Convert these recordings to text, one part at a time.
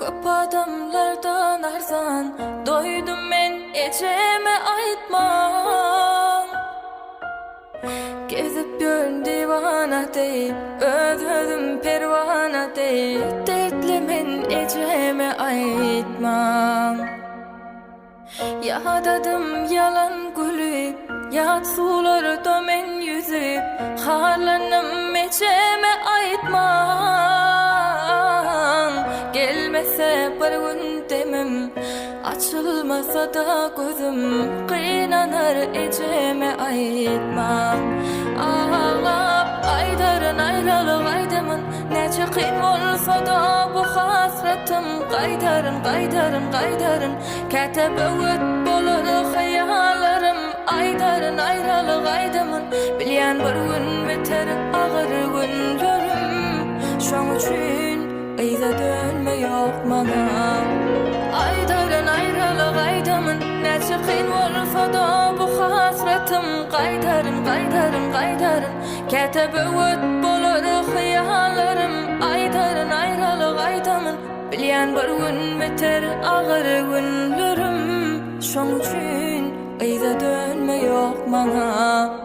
Köp adamlardan arzan doydum men eceme aytmam. Gezip görün divana deyip özüm pervana deyip dertli men eceme aytmam. Yadadım yalan gülüp yat sularda men yüzüp harlanım eceme aytmam. Gelmese bir gün demem, açılmasa da gözüm kıynanar eceme aytmam. Ağlap aydarın ayrılık aydamın, nece kıyım olsa da bu hasretim. Qaydarın, qaydarın, qaydarın, ketep öğüt bolur hayallarım. Aydarın ayrılık aydamın, bilyen bir gün biter ağır günlerim. Şoň üçün Eyza dönme yok bana. Aydarın ayrılık aydamın, nece kıyım olsa da bu hasretim. Qaydarın, qaydarın, qaydarın, ketep öğüt bolur hayallarım. Aydarın ayrılık aydamın, bilyen bir gün biter ağır günlerim. Şoň üçün Eyza dönme yok bana.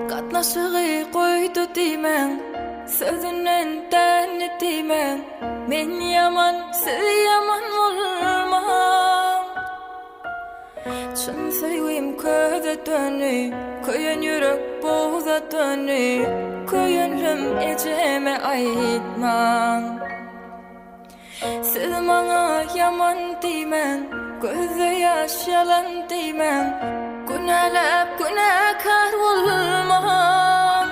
Katnaşığı koydu dimen, sözünden däni dimen. Men yaman, siz yaman olmam. Çın sevgim köze dönü, köyün yürek boğza dönü. Köyünlüm eceme aytmam. Siz bana yaman dimen, gözde yaş yalan dimen. Günelep günekar olmam.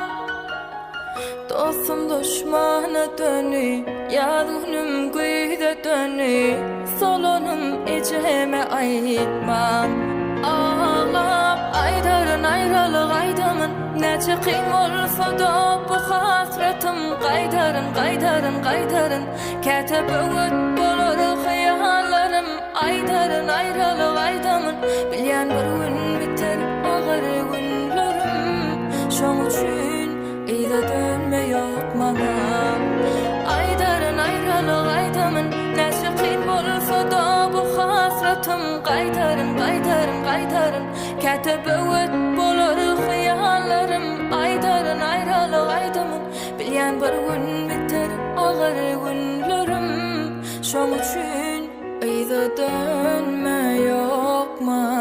Dostum düşmana dönü, yadunum güyde dönü. Solunum eceme aytmam. Ağlap aydarın ayrılık aydamın, nece kıyım olsa da bu hasretim. Qaydarın, qaydarın, qaydarın, ketep öğüt bolur hayallarım. Aydarın ayrılık aydamın, bilyen bir gün biter ağır günlerim. Şoň üçün Eyza dönme yok bana. Aydarın ayrılık aydamın, nece kıyım olsa da bu hasretim. Qaydarın, qaydarın, qaydarın, ketep öğüt bolur hayallarım. Aydarın ayrılık aydamın, bilyen bir gün biter ağır günlerim. Şoň üçün Eyza dönme yok bana.